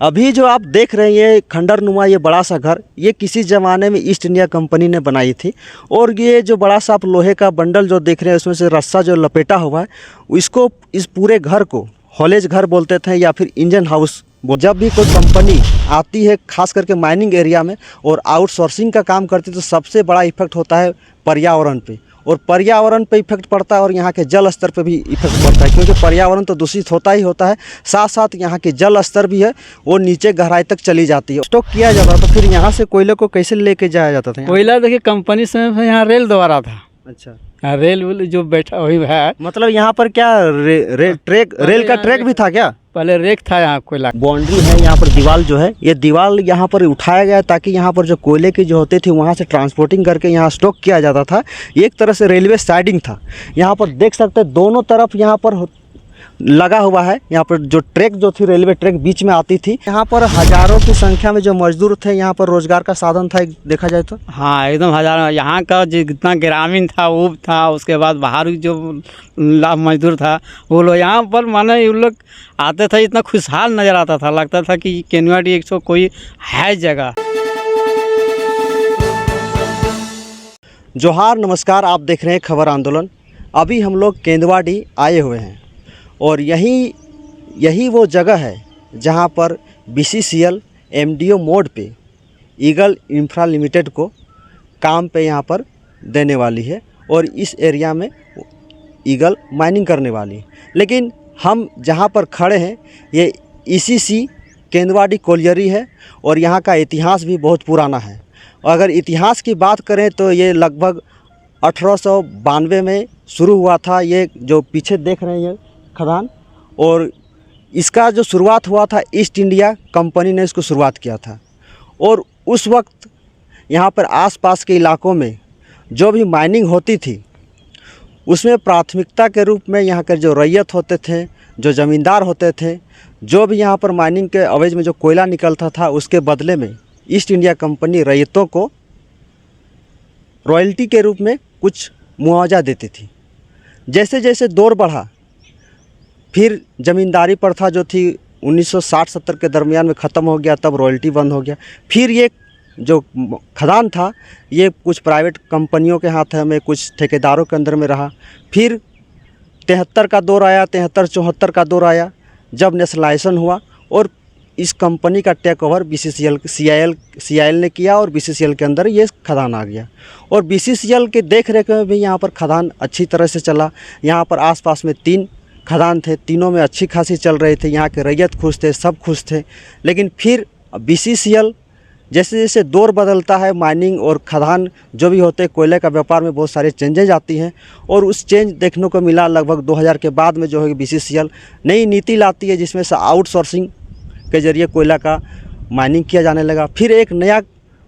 अभी जो आप देख रहे हैं ये खंडर नुमा ये बड़ा सा घर, ये किसी ज़माने में ईस्ट इंडिया कंपनी ने बनाई थी। और ये जो बड़ा सा आप लोहे का बंडल जो देख रहे हैं उसमें से रस्सा जो लपेटा हुआ है, इसको इस पूरे घर को हॉलेज घर बोलते थे या फिर इंजन हाउस। जब भी कोई कंपनी आती है खास करके माइनिंग एरिया में और आउटसोर्सिंग का काम करती है तो सबसे बड़ा इफेक्ट होता है पर्यावरण पे, और पर्यावरण पे इफेक्ट पड़ता है और यहाँ के जल स्तर पे भी इफेक्ट पड़ता है, क्योंकि पर्यावरण तो दूषित होता ही होता है, साथ साथ यहाँ के जल स्तर भी है वो नीचे गहराई तक चली जाती है। स्टॉक किया जाता है तो फिर यहाँ से कोयले को कैसे लेके जाया जाता था? कोयला देखिए कंपनी से यहाँ रेल द्वारा था। अच्छा, रेल जो बैठा वही है। मतलब यहाँ पर क्या रेल का ट्रैक भी था क्या? पहले रेक था यहाँ कोयला। बाउंड्री है यहाँ पर, दीवार जो है ये दीवार यहाँ पर उठाया गया ताकि यहाँ पर जो कोयले की जो होती थी वहाँ से ट्रांसपोर्टिंग करके यहाँ स्टॉक किया जाता था। एक तरह से रेलवे साइडिंग था। यहाँ पर देख सकते हैं दोनों तरफ यहाँ पर लगा हुआ है। यहाँ पर जो ट्रैक जो थी रेलवे ट्रैक बीच में आती थी। यहाँ पर हजारों की संख्या में जो मजदूर थे, यहाँ पर रोजगार का साधन था देखा जाए तो। हाँ एकदम हजारों, यहाँ का जितना ग्रामीण था वो था, उसके बाद बाहर जो मजदूर था वो लोग यहाँ पर माने ये लोग आते थे, इतना खुशहाल नज़र आता था, लगता था कि केनुआडी एक कोई है जगह। जोहार, नमस्कार, आप देख रहे हैं खबर आंदोलन। अभी हम लोग केंदुआडी आए हुए हैं और यही वो जगह है जहां पर BCCL MDO मोड पे ईगल इंफ्रा लिमिटेड को काम पे यहां पर देने वाली है और इस एरिया में ईगल माइनिंग करने वाली है। लेकिन हम जहां पर खड़े हैं ये ECC केंदुआडी कोलियरी है और यहां का इतिहास भी बहुत पुराना है। और अगर इतिहास की बात करें तो ये लगभग 1892 में शुरू हुआ था। ये जो पीछे देख रहे हैं ये खदान, और इसका जो शुरुआत हुआ था ईस्ट इंडिया कंपनी ने इसको शुरुआत किया था। और उस वक्त यहाँ पर आसपास के इलाकों में जो भी माइनिंग होती थी उसमें प्राथमिकता के रूप में यहाँ के जो रैयत होते थे, जो ज़मींदार होते थे, जो भी यहाँ पर माइनिंग के अवैध में जो कोयला निकलता था उसके बदले में ईस्ट इंडिया कंपनी रैयतों को रॉयल्टी के रूप में कुछ मुआवजा देती थी। जैसे जैसे दौर बढ़ा फिर ज़मींदारी प्रथा जो थी 1960-70 के दरमियान में ख़त्म हो गया, तब रॉयल्टी बंद हो गया। फिर ये जो खदान था ये कुछ प्राइवेट कंपनियों के हाथ में, कुछ ठेकेदारों के अंदर में रहा। फिर 73 का दौर आया, 73-74 का दौर आया जब नेशनलाइजेशन हुआ और इस कंपनी का टेक ओवर CIL ने किया और BCCL के अंदर ये खदान आ गया। और BCCL के देख रेख में भी यहाँ पर खदान अच्छी तरह से चला। यहाँ पर आसपास में 3 खदान थे, तीनों में अच्छी खासी चल रहे थे, यहाँ के रैयत खुश थे, सब खुश थे। लेकिन फिर BCCL जैसे जैसे दौर बदलता है, माइनिंग और खदान जो भी होते हैं कोयले का व्यापार में बहुत सारे चेंजेज आती हैं और उस चेंज देखने को मिला लगभग 2000 के बाद में जो है BCCL नई नीति लाती है जिसमें से आउटसोर्सिंग के ज़रिए कोयला का माइनिंग किया जाने लगा। फिर एक नया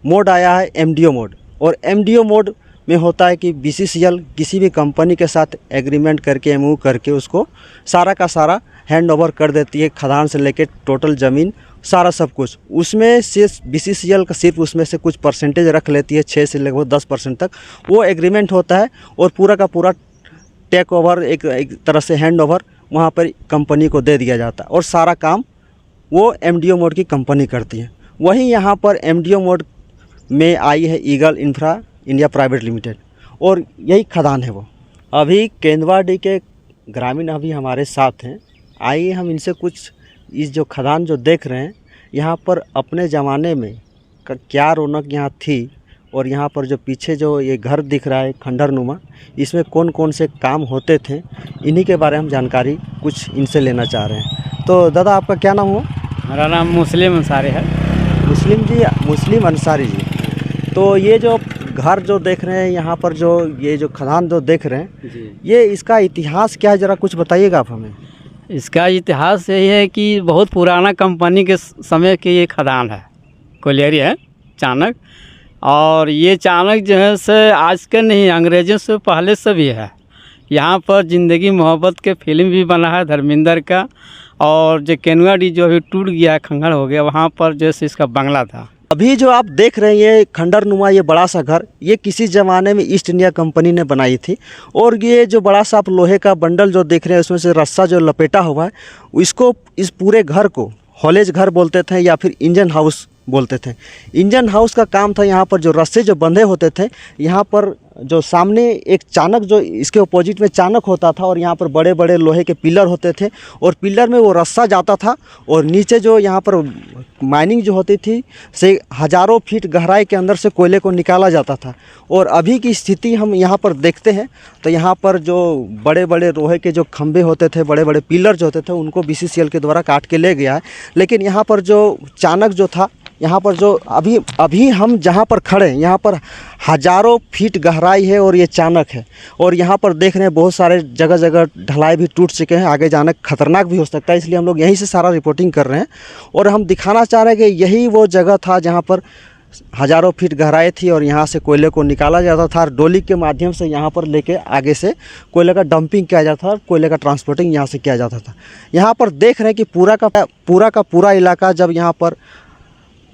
मोड आया है MDO मोड, और MDO मोड में होता है कि BCCL किसी भी कंपनी के साथ एग्रीमेंट करके MOU करके उसको सारा का सारा हैंड ओवर कर देती है, खदान से लेके टोटल ज़मीन सारा सब कुछ। उसमें से BCCL का सिर्फ उसमें से कुछ परसेंटेज रख लेती है, 6 से लगभग 10% तक वो एग्रीमेंट होता है और पूरा का पूरा टेक ओवर एक तरह से हैंड ओवर वहाँ पर कंपनी को दे दिया जाता है और सारा काम वो MDO मोड की कंपनी करती है। वहीं यहाँ पर MDO मोड में आई है eagle infra India private limited और यही खदान है वो। अभी केंदुआडी के ग्रामीण अभी हमारे साथ हैं, आइए हम इनसे कुछ इस जो खदान जो देख रहे हैं यहाँ पर अपने ज़माने में क्या रौनक यहाँ थी और यहाँ पर जो पीछे जो ये घर दिख रहा है खंडर नुमा, इसमें कौन कौन से काम होते थे, इन्हीं के बारे में हम जानकारी कुछ इनसे लेना चाह रहे हैं। तो दादा आपका क्या नाम हुआ? मेरा नाम मुस्लिम अंसारी है। मुस्लिम अंसारी जी। तो ये जो घर जो देख रहे हैं यहाँ पर जो ये जो खदान जो देख रहे हैं जी, ये इसका इतिहास क्या है, ज़रा कुछ बताइएगा आप हमें। इसका इतिहास यही है कि बहुत पुराना कंपनी के समय की ये खदान है, कोलियरी है चाणक। और ये चाणक जो है से आज के नहीं, अंग्रेज़ों से पहले से भी है। यहाँ पर ज़िंदगी मोहब्बत के फिल्म भी बना है धर्मेंद्र का, और जो केनुआडी जो अभी टूट गया, खंडर हो गया, वहाँ पर जैसे इसका बंगला था। अभी जो आप देख रहे हैं ये खंडर नुमा ये बड़ा सा घर, ये किसी ज़माने में ईस्ट इंडिया कंपनी ने बनाई थी। और ये जो बड़ा सा आप लोहे का बंडल जो देख रहे हैं उसमें से रस्सा जो लपेटा हुआ है, इसको इस पूरे घर को हॉलेज घर बोलते थे या फिर इंजन हाउस बोलते थे। इंजन हाउस का काम था यहाँ पर जो रस्से जो बंधे होते थे, यहाँ पर जो सामने एक चानक जो इसके अपोजिट में चानक होता था और यहाँ पर बड़े बड़े लोहे के पिलर होते थे और पिलर में वो रस्सा जाता था और नीचे जो यहाँ पर माइनिंग जो होती थी से हज़ारों फीट गहराई के अंदर से कोयले को निकाला जाता था। और अभी की स्थिति हम यहाँ पर देखते हैं तो यहाँ पर जो बड़े बड़े लोहे के जो खंभे होते थे, बड़े बड़े पिलर जो होते थे, उनको BCCL के द्वारा काट के ले गया है। लेकिन यहाँ पर जो चानक जो था, यहाँ पर जो अभी हम जहाँ पर खड़े हैं, यहाँ पर हज़ारों फीट गहराई है और ये चानक है। और यहाँ पर देख रहे हैं बहुत सारे जगह जगह ढलाई भी टूट चुके हैं, आगे जाना खतरनाक भी हो सकता है, इसलिए हम लोग यहीं से सारा रिपोर्टिंग कर रहे हैं। और हम दिखाना चाह रहे हैं कि यही वो जगह था जहाँ पर हज़ारों फीट गहराई थी और यहाँ से कोयले को निकाला जाता था और डोली के माध्यम से यहाँ पर लेके आगे से कोयले का डंपिंग किया जाता था और कोयले का ट्रांसपोर्टिंग यहाँ से किया जाता था। यहाँ पर देख रहे हैं कि पूरा इलाका जब यहाँ पर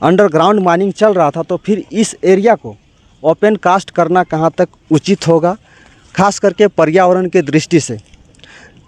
अंडरग्राउंड माइनिंग चल रहा था तो फिर इस एरिया को ओपन कास्ट करना कहाँ तक उचित होगा, खास करके पर्यावरण के दृष्टि से।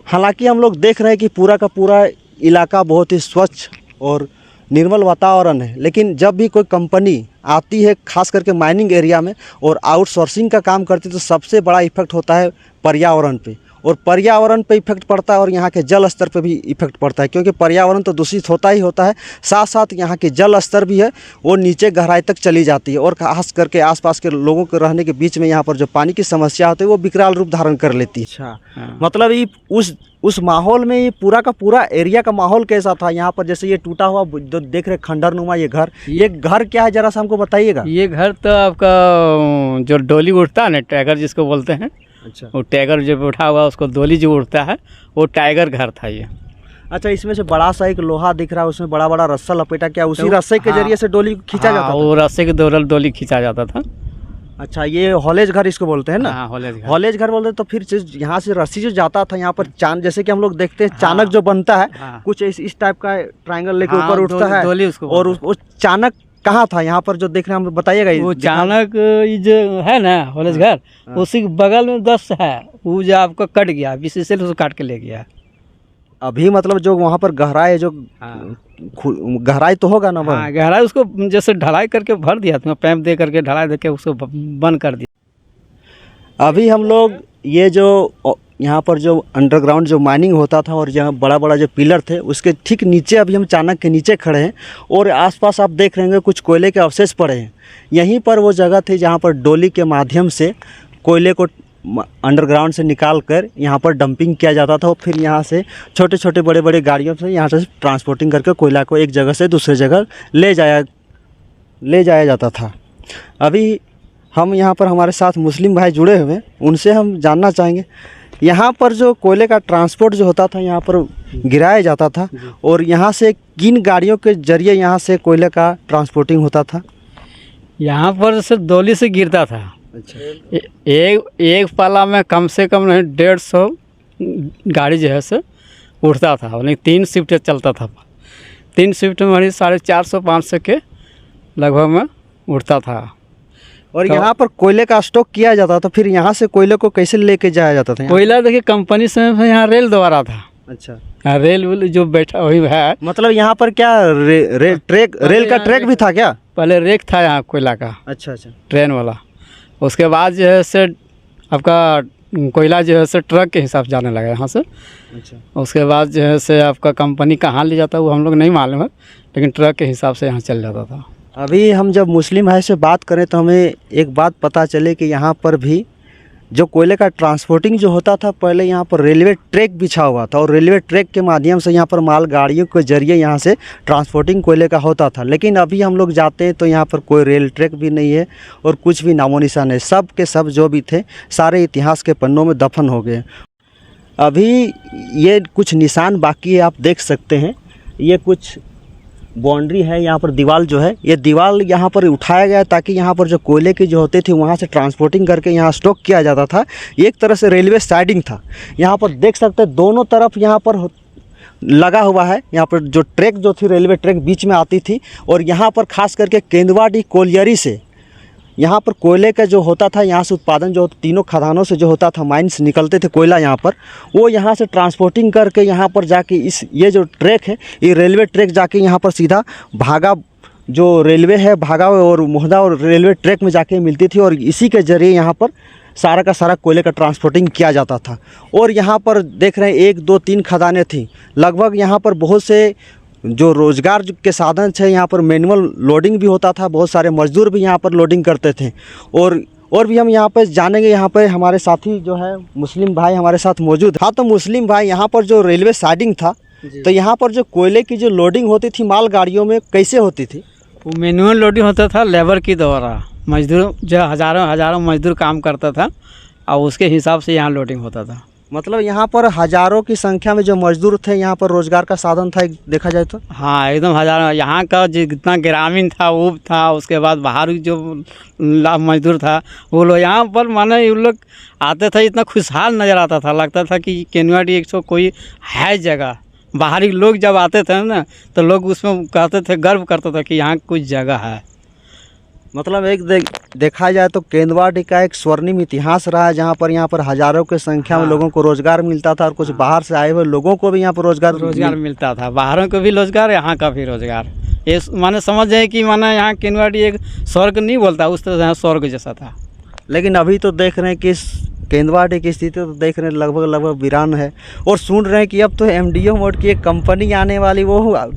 हालांकि हम लोग देख रहे हैं कि पूरा का पूरा इलाका बहुत ही स्वच्छ और निर्मल वातावरण है, लेकिन जब भी कोई कंपनी आती है खास करके माइनिंग एरिया में और आउटसोर्सिंग का काम करती है तो सबसे बड़ा इफेक्ट होता है पर्यावरण पे, और पर्यावरण पे इफेक्ट पड़ता है और यहाँ के जल स्तर पे भी इफेक्ट पड़ता है, क्योंकि पर्यावरण तो दूषित होता ही होता है, साथ साथ यहाँ के जल स्तर भी है वो नीचे गहराई तक चली जाती है और खास करके आसपास के लोगों के रहने के बीच में यहाँ पर जो पानी की समस्या होती है वो विकराल रूप धारण कर लेती है। अच्छा, मतलब ये उस माहौल में ये पूरा का पूरा एरिया का माहौल कैसा था? यहाँ पर जैसे ये टूटा हुआ जो देख रहे खंडर नुमा ये घर क्या है, जरा सा हमको बताइएगा। ये घर तो आपका जो डोली उठता है ना, टाइगर जिसको बोलते हैं, अच्छा, वो टाइगर जो उठा हुआ उसको डोली जो उड़ता है वो टाइगर घर था ये। अच्छा, इसमें से बड़ा सा एक लोहा दिख रहा है, उसमें बड़ा बड़ा रस्सा लपेटा, क्या उसी रस्से के जरिए से डोली खींचा जाता था? वो रस्से के द्वारा डोली खींचा जाता था। अच्छा, ये हॉलेज घर इसको बोलते हैं ना? हाँ, हॉलेज घर बोलते हैं। तो फिर यहाँ से रस्सी जो जाता था यहाँ पर चांद, जैसे कि हम लोग देखते हैं चानक जो बनता है, कुछ इस टाइप का ट्रायंगल लेके ऊपर उठता है और वो चानक कहाँ था यहाँ पर जो देख रहे हैं, हम बताइएगा। वो चानक जो है ना हॉलेज घर, उसी के बगल में 10 है, वो जो आपको कट गया, BCCL उसको काट के ले गया। अभी मतलब जो वहाँ पर गहराई है, जो गहराई तो होगा ना? हाँ, गहराई उसको जैसे ढलाई करके भर दिया था, पैप दे करके ढलाई दे के उसको बंद कर दिया। अभी हम लोग ये जो यहाँ पर जो अंडरग्राउंड जो माइनिंग होता था और यहाँ बड़ा बड़ा जो पिलर थे उसके ठीक नीचे अभी हम चानक के नीचे खड़े हैं और आसपास आप देख रहे होंगे कुछ कोयले के अवशेष पड़े हैं। यहीं पर वो जगह थी जहाँ पर डोली के माध्यम से कोयले को अंडरग्राउंड से निकाल कर यहाँ पर डंपिंग किया जाता था और फिर यहाँ से छोटे छोटे बड़े बड़े गाड़ियों से यहाँ से ट्रांसपोर्टिंग करके कोयला को एक जगह से दूसरे जगह ले जाया जाता था। अभी हम यहाँ पर हमारे साथ मुस्लिम भाई जुड़े हुए हैं, उनसे हम जानना चाहेंगे यहाँ पर जो कोयले का ट्रांसपोर्ट जो होता था यहाँ पर गिराया जाता था और यहाँ से किन गाड़ियों के जरिए यहाँ से कोयले का ट्रांसपोर्टिंग होता था? यहाँ पर से डोली से गिरता था। अच्छा, एक पाला में कम से कम नहीं 150 गाड़ी जो है से उठता था, और 3 शिफ्ट चलता था। 3 शिफ्ट में 450-500 के लगभग में उठता था। और तो यहाँ पर कोयले का स्टॉक किया जाता था, फिर यहाँ से कोयले को कैसे लेके जाया जाता था? कोयला देखिए कंपनी से यहाँ रेल द्वारा था। अच्छा, रेल जो बैठा हुई है, मतलब यहाँ पर क्या रेल का ट्रैक भी था क्या? पहले रेक था यहाँ कोयला का। अच्छा, ट्रेन वाला। उसके बाद जो है से आपका कोयला जो है से ट्रक के हिसाब से जाने लगा यहाँ से। अच्छा, उसके बाद जो है से आपका कंपनी कहाँ ले जाता वो हम लोग नहीं मालूम है, लेकिन ट्रक के हिसाब से यहाँ चल जाता था। अभी हम जब मुस्लिम भाई से बात करें तो हमें एक बात पता चले कि यहाँ पर भी जो कोयले का ट्रांसपोर्टिंग जो होता था, पहले यहाँ पर रेलवे ट्रैक बिछा हुआ था और रेलवे ट्रैक के माध्यम से यहाँ पर माल गाड़ियों के जरिए यहाँ से ट्रांसपोर्टिंग कोयले का होता था। लेकिन अभी हम लोग जाते हैं तो यहाँ पर कोई रेल ट्रैक भी नहीं है और कुछ भी नामो निशान है। सब के सब जो भी थे सारे इतिहास के पन्नों में दफन हो गए। अभी ये कुछ निशान बाकी है, आप देख सकते हैं। ये कुछ बाउंड्री है, यहाँ पर दीवार जो है, ये दीवार यहाँ पर उठाया गया ताकि यहाँ पर जो कोयले की जो होते थे वहाँ से ट्रांसपोर्टिंग करके यहाँ स्टॉक किया जाता था। एक तरह से रेलवे साइडिंग था। यहाँ पर देख सकते हैं दोनों तरफ यहाँ पर लगा हुआ है। यहाँ पर जो ट्रैक जो थी रेलवे ट्रैक बीच में आती थी और यहाँ पर खास करके केंदुआडीह कोलियरी से यहाँ पर कोयले का जो होता था, यहाँ से उत्पादन जो तीनों खदानों से जो होता था, माइंस निकलते थे कोयला यहाँ पर, वो यहाँ से ट्रांसपोर्टिंग करके यहाँ पर जाके ये जो ट्रैक है, ये रेलवे ट्रैक जाके यहाँ पर सीधा भागा जो रेलवे है, भागा और मोहदा और रेलवे ट्रैक में जाके मिलती थी, और इसी के ज़रिए यहाँ पर सारा का सारा कोयले का ट्रांसपोर्टिंग किया जाता था। और यहाँ पर देख रहे हैं 1 2 3 खदानें थी लगभग। यहाँ पर बहुत से जो रोज़गार के साधन थे, यहाँ पर मैनुअल लोडिंग भी होता था, बहुत सारे मजदूर भी यहाँ पर लोडिंग करते थे। और भी हम यहाँ पर जानेंगे। यहाँ पर हमारे साथी जो है मुस्लिम भाई हमारे साथ मौजूद। हाँ, तो मुस्लिम भाई, यहाँ पर जो रेलवे साइडिंग था, तो यहाँ पर जो कोयले की जो लोडिंग होती थी मालगाड़ियों में, कैसे होती थी? वो मैनुअल लोडिंग होता था लेबर की द्वारा। मजदूर जो हज़ारों मजदूर काम करता था और उसके हिसाब से यहाँ लोडिंग होता था। मतलब यहाँ पर हज़ारों की संख्या में जो मजदूर थे, यहाँ पर रोज़गार का साधन था देखा जाए तो। हाँ, एकदम हज़ारों। यहाँ का जितना ग्रामीण था वो था, उसके बाद बाहर जो मजदूर था वो लोग यहाँ पर, माने ये लोग आते थे, इतना खुशहाल नज़र आता था, लगता था कि केनुआडी 100 कोई है जगह। बाहरी लोग जब आते थे ना, तो लोग उसमें कहते थे, गर्व करते थे कि यहाँ कुछ जगह है। मतलब एक देखा जाए तो केंदुआडी का एक स्वर्णिम इतिहास रहा है, जहाँ पर हज़ारों की संख्या में लोगों को रोज़गार मिलता था, और कुछ बाहर से आए हुए लोगों को भी यहाँ पर रोज़गार मिलता था। बाहरों को भी रोज़गार, यहाँ का भी रोज़गार। ये माने समझ जाए कि माना यहाँ केनुआडी एक स्वर्ग नहीं बोलता, उस तरह यहाँ स्वर्ग जैसा था। लेकिन अभी तो देख रहे हैं कि केंदुआडी की स्थिति तो देख रहे हैं लगभग वीरान है। और सुन रहे हैं कि अब तो MDO मोड की एक कंपनी आने वाली, वो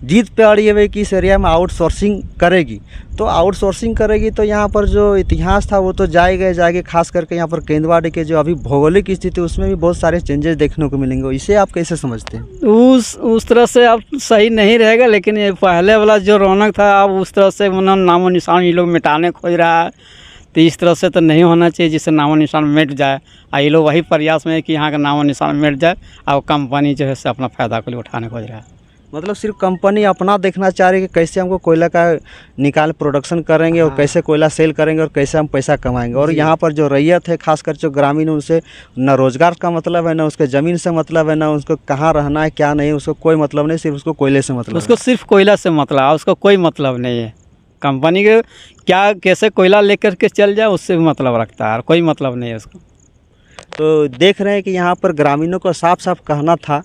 जीत पे अड़ी है कि इस एरिया में आउटसोर्सिंग करेगी। तो आउटसोर्सिंग करेगी तो यहाँ पर जो इतिहास था वो तो जाएगा। खास करके यहाँ पर केंदुआडी के जो अभी भौगोलिक स्थिति, उसमें भी बहुत सारे चेंजेस देखने को मिलेंगे। इसे आप कैसे समझते हैं? उस तरह से अब सही नहीं रहेगा, लेकिन ये पहले वाला जो रौनक था, अब उस तरह से नामो निशान ये लोग मिटाने खोज रहा है। तो इस तरह से तो नहीं होना चाहिए जिससे नामो निशान मिट जाए। ये लोग वही प्रयास में है कि यहाँ का नामो निशान मिट जाए, और कंपनी जो है से अपना फ़ायदा को लिए उठाने खोज रहा है। मतलब सिर्फ कंपनी अपना देखना चाह रही है कि कैसे हमको कोयला का निकाल प्रोडक्शन करेंगे, और कैसे कोयला सेल करेंगे, और कैसे हम पैसा कमाएंगे। और यहाँ पर जो रैयत है, खासकर जो ग्रामीण, उनसे न रोज़गार का मतलब है, न उसके ज़मीन से मतलब है, न उसको कहाँ रहना है क्या नहीं, उसको कोई मतलब नहीं, सिर्फ उसको कोयले से मतलब। उसको सिर्फ कोयला से मतलब है, उसको कोई मतलब नहीं है। कंपनी के क्या कैसे कोयला लेकर के चल जाए, उससे भी मतलब रखता है, और कोई मतलब नहीं है उसको। तो देख रहे हैं कि यहाँ पर ग्रामीणों को साफ साफ कहना था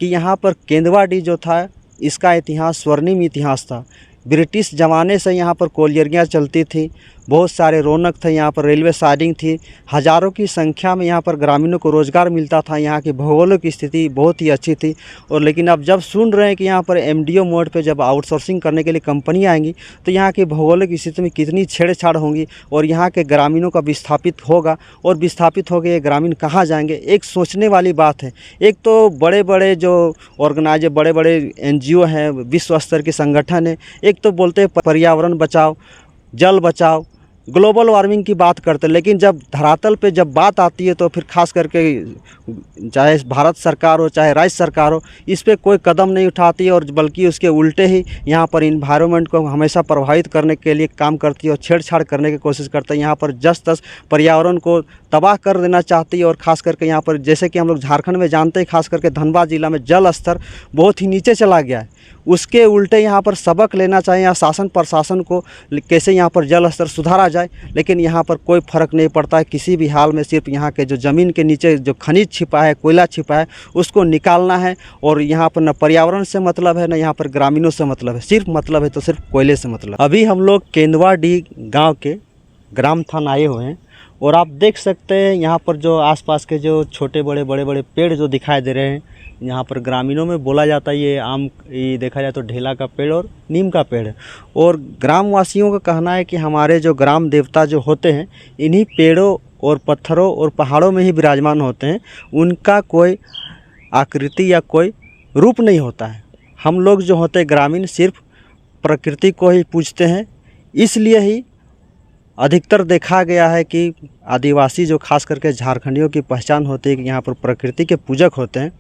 कि यहाँ पर केंदुआडी जो था, इसका इतिहास स्वर्णिम इतिहास था। ब्रिटिश ज़माने से यहाँ पर कोयलियाँ चलती थी, बहुत सारे रौनक थे, यहाँ पर रेलवे साइडिंग थी, हज़ारों की संख्या में यहाँ पर ग्रामीणों को रोज़गार मिलता था। यहाँ की भौगोलिक स्थिति बहुत ही अच्छी थी। और लेकिन अब जब सुन रहे हैं कि यहाँ पर MDO मोड पे जब आउटसोर्सिंग करने के लिए कंपनी आएंगी, तो यहाँ की भौगोलिक स्थिति में कितनी छेड़छाड़ होंगी, और यहाँ के ग्रामीणों का विस्थापित होगा, और विस्थापित हो गए ग्रामीण कहाँ जाएंगे। एक सोचने वाली बात है। एक तो बड़े बड़े जो ऑर्गेनाइज, बड़े बड़े NGO हैं, विश्व स्तर के संगठन है, एक तो बोलते हैं पर्यावरण बचाओ, जल बचाओ, ग्लोबल वार्मिंग की बात करते हैं, लेकिन जब धरातल पे जब बात आती है तो फिर खास करके चाहे भारत सरकार हो चाहे राज्य सरकार हो, इस पे कोई कदम नहीं उठाती है, और बल्कि उसके उल्टे ही यहाँ पर इन्वायरमेंट को हमेशा प्रभावित करने के लिए काम करती है, और छेड़छाड़ करने की कोशिश करते हैं। यहाँ पर जस तस पर्यावरण को तबाह कर देना चाहती है। और ख़ास करके यहाँ पर जैसे कि हम लोग झारखंड में जानते हैं, खास करके धनबाद जिला में जल स्तर बहुत ही नीचे चला गया है। उसके उल्टे यहाँ पर सबक लेना चाहिए या शासन प्रशासन को, कैसे यहाँ पर जल स्तर सुधारा जाए। लेकिन यहाँ पर कोई फ़र्क नहीं पड़ता है किसी भी हाल में। सिर्फ यहाँ के जो ज़मीन के नीचे जो खनिज छिपा है, कोयला छिपा है, उसको निकालना है। और यहाँ पर न पर्यावरण से मतलब है, न यहाँ पर ग्रामीणों से मतलब है। सिर्फ मतलब है तो सिर्फ कोयले से मतलब। अभी हम लोग केंदुआडी गाँव के ग्राम थाना आए हुए हैं, और आप देख सकते हैं यहाँ पर जो आसपास के जो छोटे बड़े पेड़ जो दिखाई दे रहे हैं, यहाँ पर ग्रामीणों में बोला जाता है ये देखा जाए तो ढेला का पेड़ और नीम का पेड़ है। और ग्रामवासियों का कहना है कि हमारे जो ग्राम देवता जो होते हैं, इन्हीं पेड़ों और पत्थरों और पहाड़ों में ही विराजमान होते हैं। उनका कोई आकृति या कोई रूप नहीं होता है। हम लोग जो होते हैं ग्रामीण, सिर्फ प्रकृति को ही पूजते हैं। इसलिए ही अधिकतर देखा गया है कि आदिवासी जो खास करके झारखंडियों की पहचान होती है कि यहाँ पर प्रकृति के पूजक होते हैं।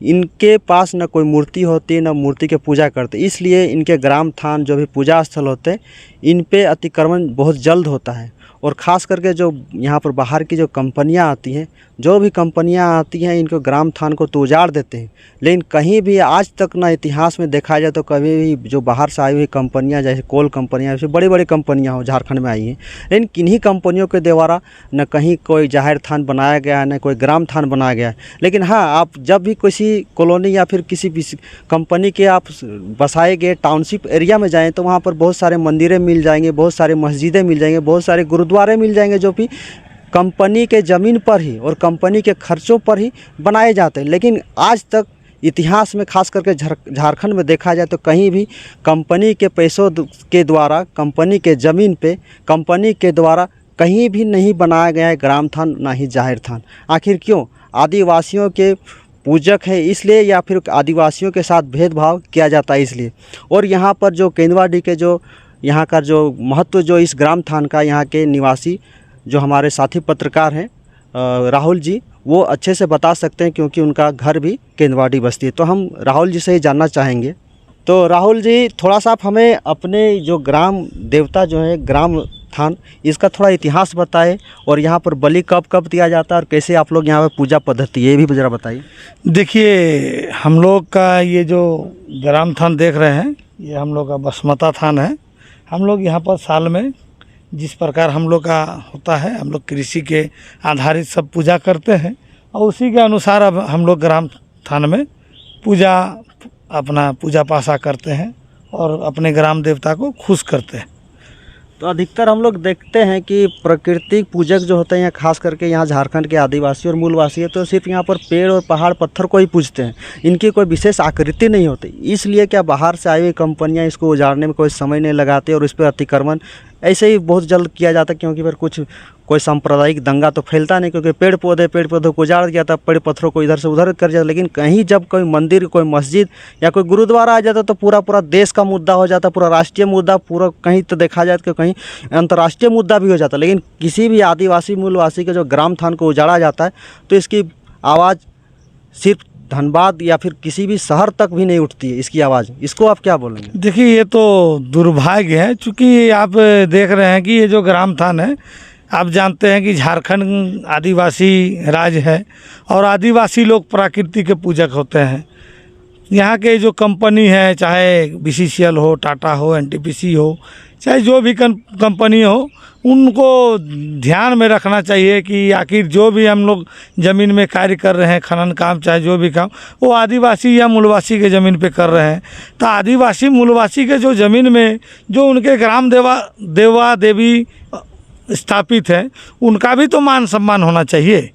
इनके पास न कोई मूर्ति होती है, न मूर्ति के पूजा करते, इसलिए इनके ग्राम थान जो भी पूजा स्थल होते हैं, इन पे अतिक्रमण बहुत जल्द होता है। और ख़ास करके जो यहाँ पर बाहर की जो कंपनियाँ आती हैं, जो भी कंपनियां आती हैं इनको ग्राम थान को तो उजाड़ देते हैं, लेकिन कहीं भी आज तक ना इतिहास में देखा जाए तो कभी भी जो बाहर से आई हुई कंपनियां जैसे कोल कंपनियां जैसे बड़ी बड़ी कंपनियां हो झारखंड में आई हैं, लेकिन किन्हीं कंपनियों के द्वारा न कहीं कोई जाहिर थान बनाया गया है न कोई ग्राम थान बनाया गया है। लेकिन हाँ, आप जब भी किसी कॉलोनी या फिर किसी भी कंपनी के आप बसाए गए टाउनशिप एरिया में जाएँ तो वहाँ पर बहुत सारे मंदिरें मिल जाएंगे, बहुत सारे मस्जिदें मिल जाएंगे, बहुत सारे गुरुद्वारे मिल जाएंगे जो कि कंपनी के ज़मीन पर ही और कंपनी के खर्चों पर ही बनाए जाते हैं। लेकिन आज तक इतिहास में खास करके झारखंड में देखा जाए तो कहीं भी कंपनी के पैसों के द्वारा कंपनी के ज़मीन पे कंपनी के द्वारा कहीं भी नहीं बनाया गया है ग्राम थान ना ही जाहिर थान। आखिर क्यों? आदिवासियों के पूजक है इसलिए या फिर आदिवासियों के साथ भेदभाव किया जाता है इसलिए। और यहाँ पर जो केंदुआडीह के जो यहाँ का जो महत्व जो इस ग्राम थान का यहाँ के निवासी जो हमारे साथी पत्रकार हैं राहुल जी, वो अच्छे से बता सकते हैं क्योंकि उनका घर भी केंदुआडीह बस्ती है। तो हम राहुल जी से ही जानना चाहेंगे। तो राहुल जी, थोड़ा सा आप हमें अपने जो ग्राम देवता जो है ग्राम थान, इसका थोड़ा इतिहास बताएं और यहाँ पर बलि कब कब दिया जाता है और कैसे आप लोग यहाँ पर पूजा पद्धति ये भी ज़रा बताइए। देखिए, हम लोग का ये जो ग्राम थान देख रहे हैं ये हम लोग का बसमता थान है। हम लोग यहाँ पर साल में जिस प्रकार हम लोग का होता है, हम लोग कृषि के आधारित सब पूजा करते हैं और उसी के अनुसार अब हम लोग ग्राम थान में अपना पूजा पासा करते हैं और अपने ग्राम देवता को खुश करते हैं। तो अधिकतर हम लोग देखते हैं कि प्राकृतिक पूजक जो होते हैं यहाँ खास करके यहाँ झारखंड के आदिवासी और मूलवासी है तो सिर्फ यहाँ पर पेड़ और पहाड़ पत्थर को ही पूजते हैं, इनकी कोई विशेष आकृति नहीं होती। इसलिए क्या बाहर से आई हुई कंपनियाँ इसको उजाड़ने में कोई समय नहीं लगाते और इस पर अतिक्रमण ऐसे ही बहुत जल्द किया जाता है, क्योंकि फिर कोई सांप्रदायिक दंगा तो फैलता नहीं, क्योंकि पेड़ पौधे को उजाड़ दिया था, पेड़ पत्थरों को इधर से उधर कर जाता। लेकिन कहीं जब कोई मंदिर, कोई मस्जिद या कोई गुरुद्वारा आ जाता तो पूरा देश का मुद्दा हो जाता, पूरा राष्ट्रीय मुद्दा, पूरा कहीं तो देखा जाए तो कहीं अंतर्राष्ट्रीय मुद्दा भी हो जाता। लेकिन किसी भी आदिवासी मूलवासी के जो ग्राम थान को उजाड़ा जाता है तो इसकी आवाज़ सिर्फ धनबाद या फिर किसी भी शहर तक भी नहीं उठती है इसकी आवाज़। इसको आप क्या बोलेंगे? देखिए, ये तो दुर्भाग्य है, चूँकि आप देख रहे हैं कि ये जो ग्राम थान है, आप जानते हैं कि झारखंड आदिवासी राज्य है और आदिवासी लोग प्रकृति के पूजक होते हैं। यहाँ के जो कंपनी है, चाहे BCCL हो, टाटा हो, NTPC हो, चाहे जो भी कंपनी हो, उनको ध्यान में रखना चाहिए कि आखिर जो भी हम लोग ज़मीन में कार्य कर रहे हैं, खनन काम चाहे जो भी काम, वो आदिवासी या मूलवासी के ज़मीन पे कर रहे हैं। तो आदिवासी मूलवासी के जो ज़मीन में जो उनके ग्राम देवा देवी स्थापित है, उनका भी तो मान सम्मान होना चाहिए।